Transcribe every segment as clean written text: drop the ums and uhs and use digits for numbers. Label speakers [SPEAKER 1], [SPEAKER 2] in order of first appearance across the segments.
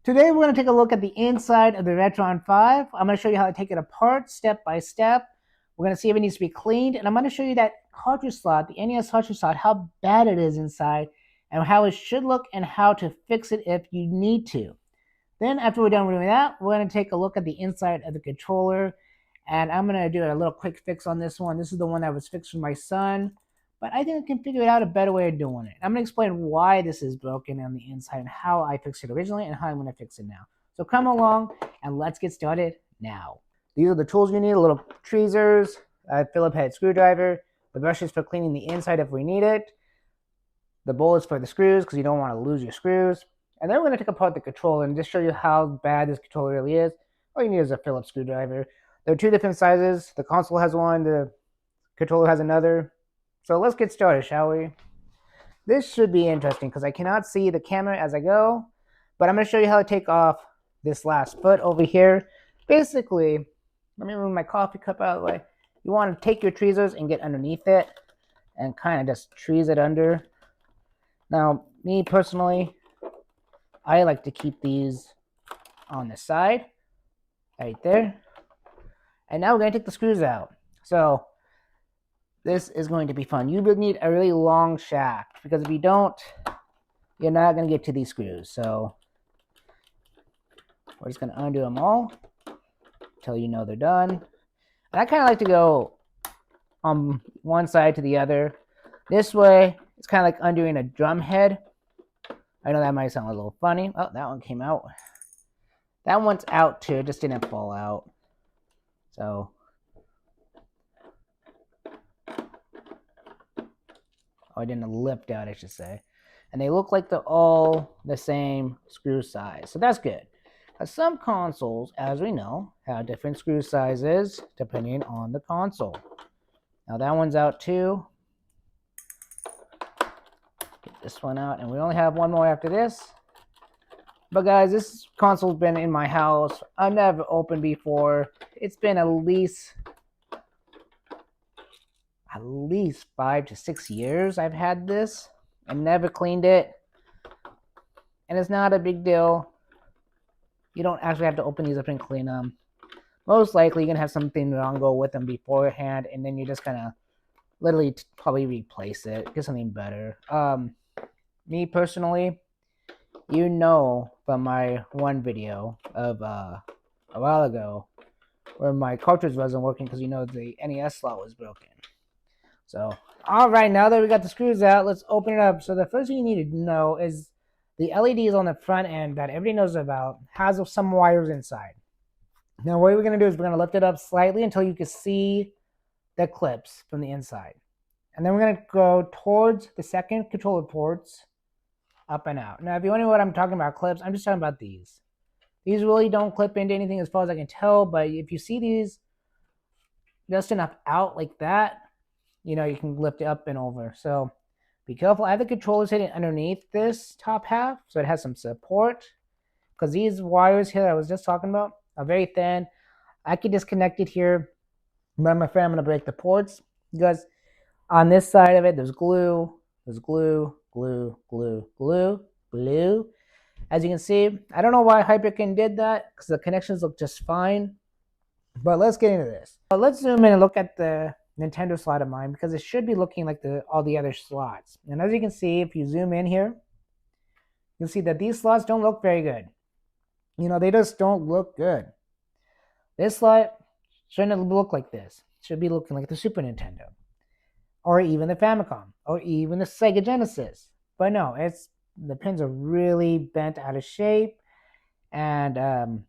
[SPEAKER 1] Today we're going to take a look at the inside of the Retron 5. I'm going to show you how to take it apart step by step. We're going to see if it needs to be cleaned, and I'm going to show you that cartridge slot, the NES cartridge slot, how bad it is inside, and how it should look, and how to fix it if you need to. Then after we're done doing that, we're going to take a look at the inside of the controller, and I'm going to do a little quick fix on this one. This is the one that was fixed for my son, but I think I can figure out a better way of doing it. I'm going to explain why this is broken on the inside and how I fixed it originally and how I'm going to fix it now. So come along and let's get started now. These are the tools you need: a little tweezers, a Phillips head screwdriver, the brushes for cleaning the inside if we need it, the bullets for the screws because you don't want to lose your screws. And then we're going to take apart the controller and just show you how bad this controller really is. All you need is a Phillips screwdriver. There are two different sizes. The console has one, the controller has another. So let's get started, shall we? This should be interesting because I cannot see the camera as I go, but I'm going to show you how to take off this last foot over here. Basically, let me move my coffee cup out of the way. You want to take your tweezers and get underneath it and kind of just tweeze it under. Now, me personally, I like to keep these on the side, right there. And now we're going to take the screws out. So this is going to be fun. You will need a really long shaft because if you don't, you're not going to get to these screws. So we're just going to undo them all until you know they're done. And I kind of like to go on one side to the other. This way, it's kind of like undoing a drum head. I know that might sound a little funny. Oh, that one came out. That one's out too. It just didn't fall out. So I didn't lift out, I should say. And they look like they're all the same screw size. So that's good. Some consoles, as we know, have different screw sizes depending on the console. Now that one's out too. Get this one out. And we only have one more after this. But guys, this console's been in my house. I've never opened before. It's been at least 5 to 6 years I've had this and never cleaned it. And it's not a big deal. You don't actually have to open these up and clean them. Most likely you're going to have something wrong go with them beforehand, and then you're just going to literally probably replace it, get something better. Me personally, you know from my one video of a while ago where my cartridge wasn't working because you know the NES slot was broken. So, all right, now that we got the screws out, let's open it up. So the first thing you need to know is the LEDs on the front end that everybody knows about has some wires inside. Now what we're going to do is we're going to lift it up slightly until you can see the clips from the inside. And then we're going to go towards the second controller ports, up and out. Now if you wonder what I'm talking about clips, I'm just talking about these. These really don't clip into anything as far as I can tell, but if you see these just enough out like that, you know, you can lift it up and over. So be careful. I have the controller sitting underneath this top half, so it has some support. Because these wires here that I was just talking about are very thin. I can disconnect it here, but I'm afraid I'm going to break the ports. Because on this side of it, there's glue. There's glue, glue, glue, glue, glue. As you can see, I don't know why Hyperkin did that, because the connections look just fine. But let's get into this. Let's zoom in and look at the Nintendo slot of mine, because it should be looking like all the other slots. And as you can see, if you zoom in here, you'll see that these slots don't look very good. You know, they just don't look good. This slot shouldn't look like this. It should be looking like the Super Nintendo, or even the Famicom, or even the Sega Genesis. But no, the pins are really bent out of shape. And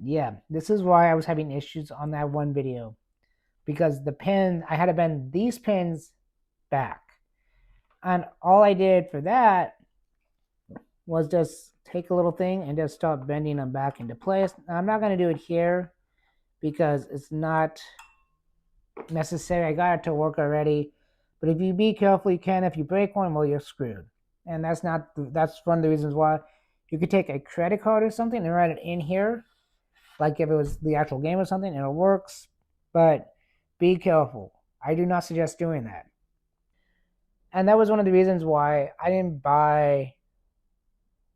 [SPEAKER 1] yeah, this is why I was having issues on that one video. Because the pin, I had to bend these pins back. And all I did for that was just take a little thing and just start bending them back into place. Now, I'm not going to do it here because it's not necessary. I got it to work already. But if you be careful, you can. If you break one, well, you're screwed. And that's one of the reasons why you could take a credit card or something and write it in here. Like if it was the actual game or something, and it works. But be careful. I do not suggest doing that. And that was one of the reasons why I didn't buy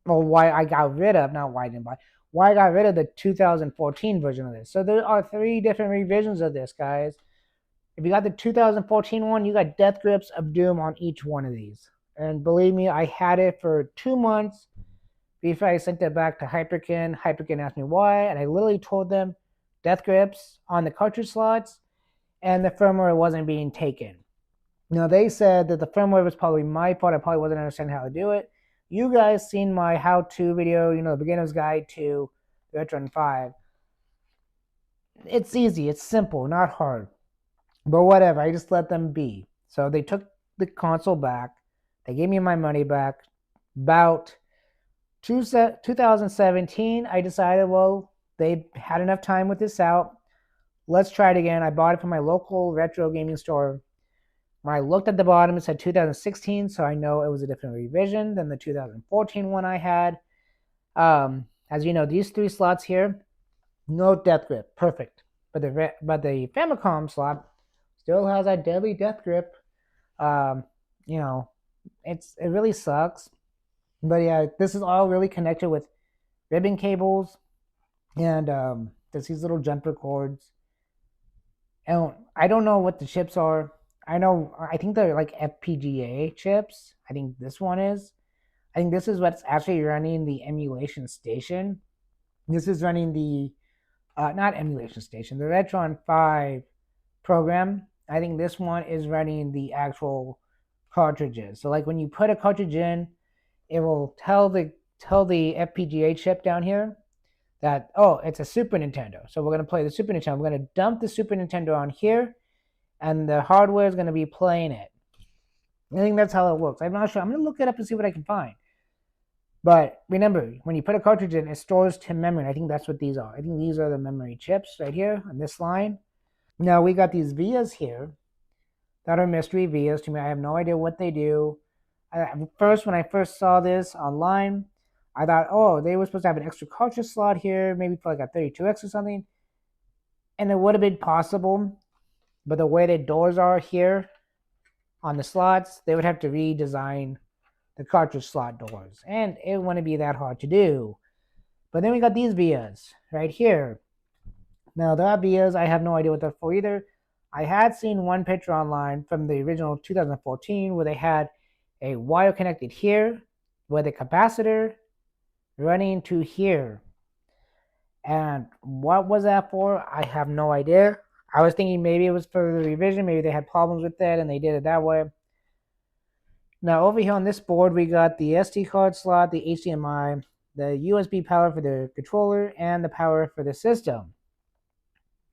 [SPEAKER 1] well, why I got rid of, not why I didn't buy, why I got rid of the 2014 version of this. So there are 3 different revisions of this, guys. If you got the 2014 one, you got Death Grips of Doom on each one of these. And believe me, I had it for 2 months before I sent it back to Hyperkin. Hyperkin asked me why, and I literally told them Death Grips on the cartridge slots, and the firmware wasn't being taken. Now, they said that the firmware was probably my fault. I probably wasn't understanding how to do it. You guys seen my how-to video, the beginner's guide to Retron5. It's easy. It's simple, not hard. But whatever, I just let them be. So they took the console back. They gave me my money back. About 2017, I decided, well, they had enough time with this out. Let's try it again. I bought it from my local retro gaming store. When I looked at the bottom, it said 2016, so I know it was a different revision than the 2014 one I had. As you know, these 3 slots here, no death grip, perfect. But the Famicom slot still has that deadly death grip. It really sucks. But yeah, this is all really connected with ribbon cables, and there's these little jumper cords. And I don't know what the chips are. I think they're like FPGA chips. I think this one is. I think this is what's actually running the emulation station. This is running the, not emulation station, the Retron5 program. I think this one is running the actual cartridges. So like when you put a cartridge in, it will tell the FPGA chip down here that, oh, it's a Super Nintendo. So we're going to play the Super Nintendo. We're going to dump the Super Nintendo on here, and the hardware is going to be playing it. I think that's how it works. I'm not sure. I'm going to look it up and see what I can find. But remember, when you put a cartridge in, it stores to memory. I think that's what these are. I think these are the memory chips right here on this line. Now we got these vias here that are mystery vias to me. I have no idea what they do. When I first saw this online, I thought, oh, they were supposed to have an extra cartridge slot here, maybe for like a 32X or something. And it would have been possible, but the way the doors are here on the slots, they would have to redesign the cartridge slot doors. And it wouldn't be that hard to do. But then we got these vias right here. Now, the vias, I have no idea what they're for either. I had seen one picture online from the original 2014 where they had a wire connected here with a capacitor running to here. And what was that for? I have no idea. I was thinking maybe it was for the revision. Maybe they had problems with it and they did it that way. Now over here on this board, we got the SD card slot, the HDMI, the USB power for the controller, and the power for the system.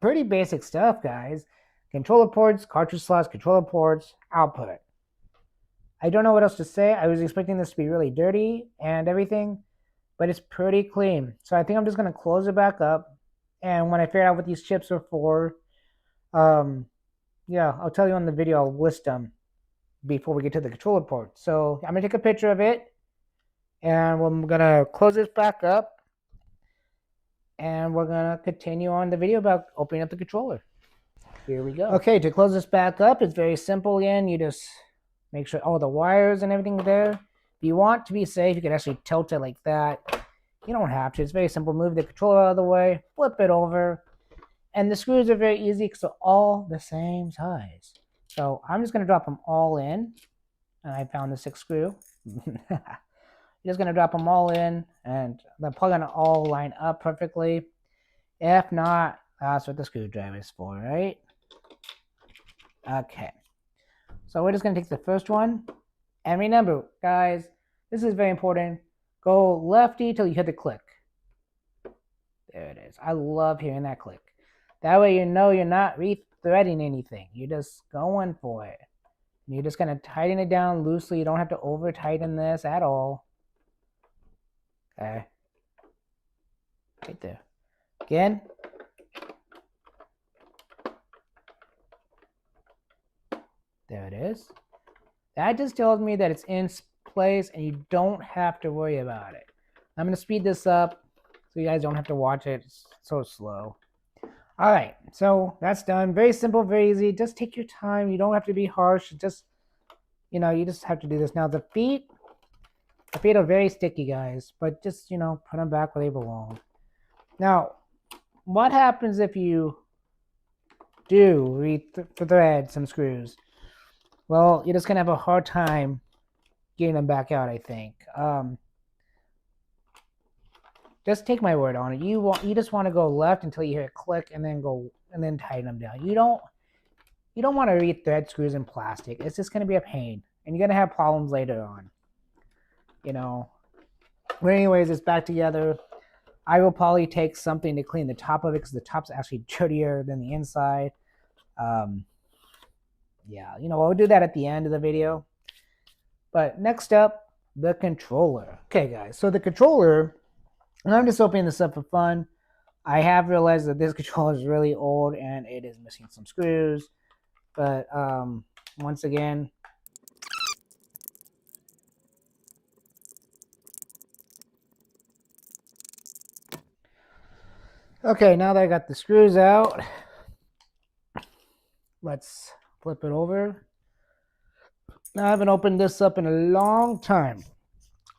[SPEAKER 1] Pretty basic stuff, guys. Controller ports, cartridge slots, controller ports, output. I don't know what else to say. I was expecting this to be really dirty and everything, but it's pretty clean. So I think I'm just going to close it back up. And when I figure out what these chips are for, yeah, I'll tell you on the video. I'll list them before we get to the controller port. So I'm going to take a picture of it, and we're going to close this back up, and we're going to continue on the video about opening up the controller. Here we go. Okay, to close this back up, it's very simple again. You just make sure all the wires and everything are there. If you want to be safe, you can actually tilt it like that. You don't have to. It's very simple. Move the controller out of the way, flip it over, and the screws are very easy because they're all the same size. So I'm just going to drop them all in. And I found the 6th screw. You're just going to drop them all in, and they're probably going to all line up perfectly. If not, that's what the screwdriver is for, right? Okay. So we're just going to take the first one. And remember, guys, this is very important. Go lefty till you hit the click. There it is. I love hearing that click. That way you know you're not threading anything. You're just going for it. You're just going to tighten it down loosely. You don't have to over tighten this at all. Okay. Right there. Again. There it is. That just tells me that it's in place and you don't have to worry about it. I'm going to speed this up so you guys don't have to watch it. It's so slow. All right, so that's done. Very simple, very easy. Just take your time. You don't have to be harsh. Just, you just have to do this. Now the feet, The feet are very sticky, guys, but just, you know, put them back where they belong. Now, what happens if you do re-thread some screws? Well, you're just gonna have a hard time getting them back out, I think. Just take my word on it. You just want to go left until you hear it click, and then tighten them down. You don't want to re-thread screws in plastic. It's just gonna be a pain, and you're gonna have problems later on. You know. But anyways, it's back together. I will probably take something to clean the top of it because the top's actually dirtier than the inside. Yeah, you know, we'll do that at the end of the video. But next up, the controller. Okay, guys, so the controller, and I'm just opening this up for fun. I have realized that this controller is really old and it is missing some screws. But once again, okay, now that I got the screws out, let's flip it over. Now I haven't opened this up in a long time,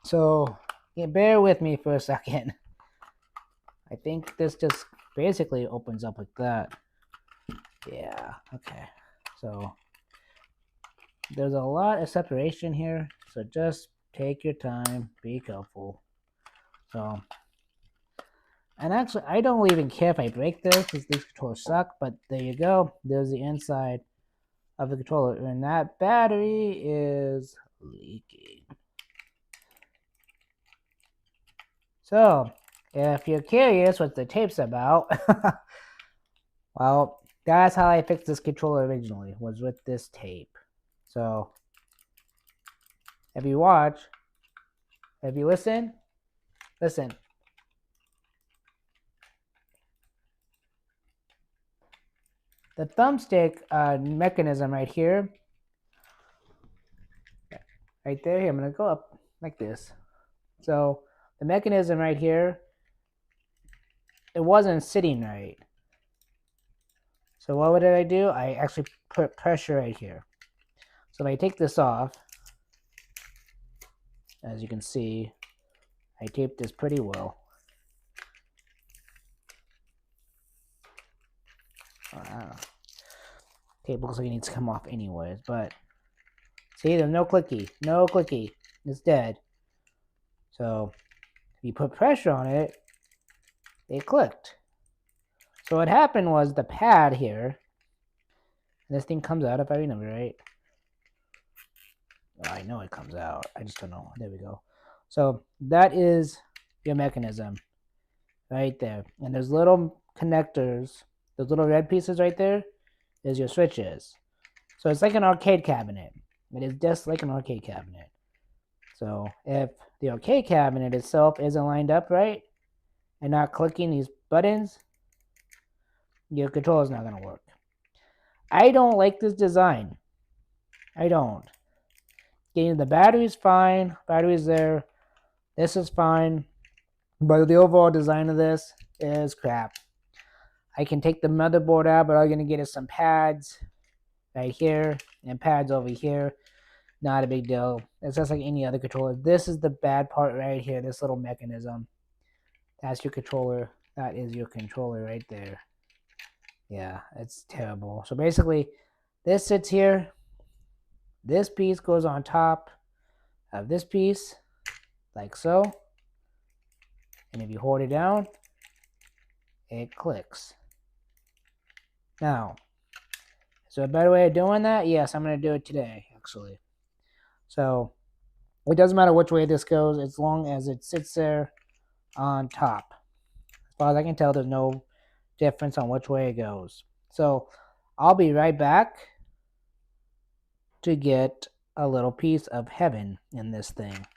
[SPEAKER 1] so yeah, bear with me for a second. I think this just basically opens up like that. Yeah, okay. So there's a lot of separation here, so just take your time, be careful. So, and actually, I don't even care if I break this because these controllers suck, but there you go. There's the inside of the controller, and that battery is leaking. So, if you're curious what the tape's about, well, that's how I fixed this controller originally, was with this tape. So, if you watch, if you listen, listen. The thumbstick mechanism right here, right there, here, I'm going to go up like this. So, the mechanism right here, it wasn't sitting right. So what did I do? I actually put pressure right here. So if I take this off, as you can see, I taped this pretty well. Tape looks like it needs to come off anyways, but see, there's no clicky, no clicky. It's dead. So if you put pressure on it, it clicked. So what happened was the pad here, and this thing comes out if I remember right. Oh, I know it comes out. I just don't know. There we go. So that is your mechanism right there. And there's little connectors. Those little red pieces right there is your switches. So it's like an arcade cabinet. It is just like an arcade cabinet. So if the arcade cabinet itself isn't lined up right and not clicking these buttons, your controller is not going to work. I don't like this design. I don't. Getting the battery's fine. Battery's there. This is fine. But the overall design of this is crap. I can take the motherboard out, but all you're going to get is some pads right here and pads over here. Not a big deal. It's just like any other controller. This is the bad part right here, this little mechanism. That's your controller. That is your controller right there. Yeah, it's terrible. So basically, this sits here. This piece goes on top of this piece, like so. And if you hold it down, it clicks. Now, is there a better way of doing that? Yes, I'm going to do it today, actually. So, it doesn't matter which way this goes, as long as it sits there on top. As far as I can tell, there's no difference on which way it goes. So, I'll be right back to get a little piece of heaven in this thing.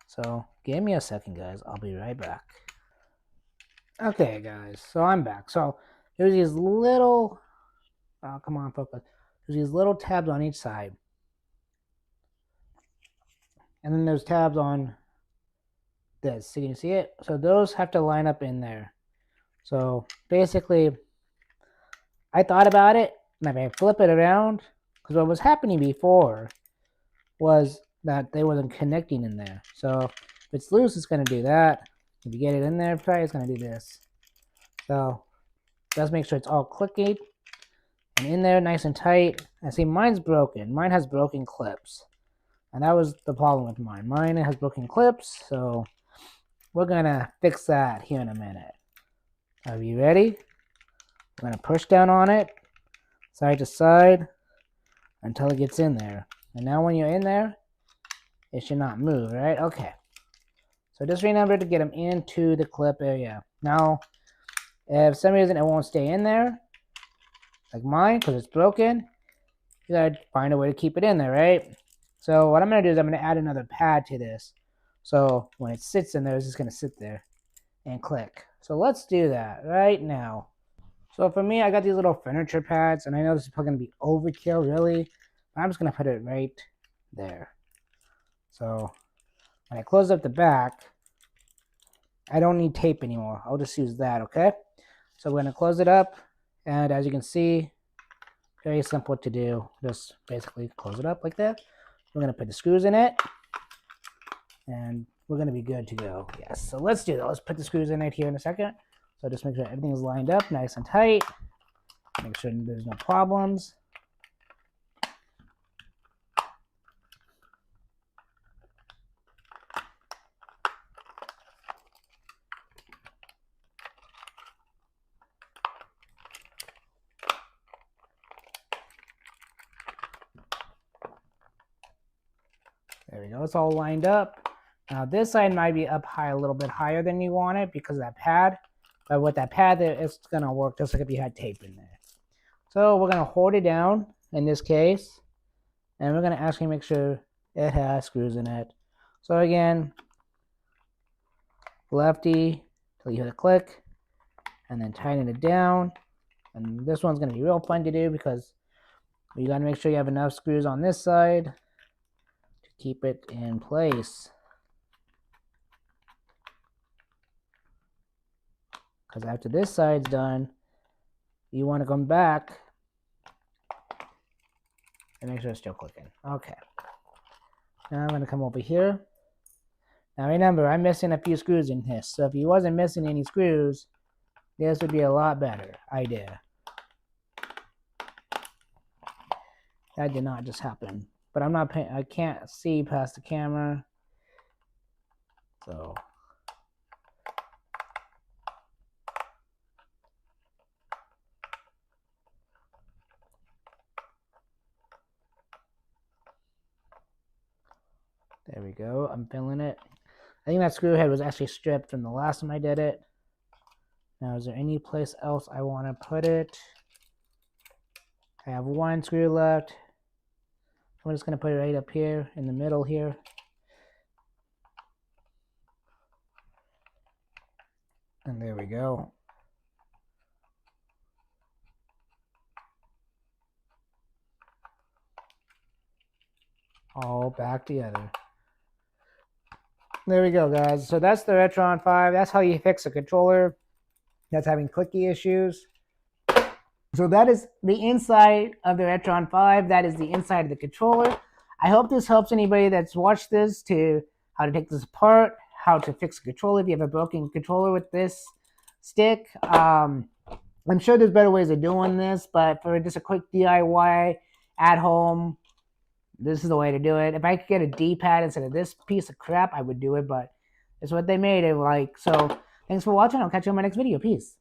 [SPEAKER 1] So, give me a second, guys. I'll be right back. Okay, guys. So, I'm back. So, there's these little... Oh, come on, focus. There's these little tabs on each side. And then there's tabs on this. So you can see it? So those have to line up in there. So basically, I thought about it, and if I flip it around, because what was happening before was that they wasn't connecting in there. So if it's loose, it's going to do that. If you get it in there tight, it's going to do this. So just make sure it's all clicking and in there nice and tight. I see mine's broken. Mine has broken clips. And that was the problem with mine. Mine has broken clips, so we're going to fix that here in a minute. Are you ready? We're going to push down on it, side to side, until it gets in there. And now when you're in there, it should not move, right? Okay. So just remember to get them into the clip area. Now, if for some reason it won't stay in there, like mine, because it's broken, you gotta find a way to keep it in there, right? So what I'm gonna do is I'm gonna add another pad to this. So when it sits in there, it's just gonna sit there and click. So let's do that right now. So for me, I got these little furniture pads, and I know this is probably gonna be overkill, really. But I'm just gonna put it right there. So when I close up the back, I don't need tape anymore. I'll just use that, okay? So we're gonna close it up, and as you can see, very simple to do. Just basically close it up like that. We're gonna put the screws in it, and we're gonna be good to go. Yes, so let's do that. Let's put the screws in it here in a second. So just make sure everything is lined up nice and tight. Make sure there's no problems. There we go, it's all lined up. Now this side might be up high, a little bit higher than you want it because of that pad. But with that pad there, it's gonna work just like if you had tape in there. So we're gonna hold it down in this case, and we're gonna actually make sure it has screws in it. So again, lefty till you hit a click, and then tighten it down. And this one's gonna be real fun to do because you gotta make sure you have enough screws on this side to keep it in place. Because after this side's done, you want to come back and make sure it's still clicking. Okay. Now I'm going to come over here. Now remember, I'm missing a few screws in this. So if you wasn't missing any screws, this would be a lot better idea. That did not just happen. But I'm not paying, I can't see past the camera. So there we go. I'm filling it. I think that screw head was actually stripped from the last time I did it. Now, is there any place else I want to put it? I have one screw left. I'm just going to put it right up here in the middle here. And there we go. All back together. There we go, guys. So that's the Retron5. That's how you fix a controller that's having clicky issues. So that is the inside of the Retron5. That is the inside of the controller. I hope this helps anybody that's watched this to how to take this apart, how to fix a controller if you have a broken controller with this stick. I'm sure there's better ways of doing this, but for just a quick DIY at home, this is the way to do it. If I could get a D-pad instead of this piece of crap, I would do it, but it's what they made it like. So thanks for watching. I'll catch you in my next video. Peace.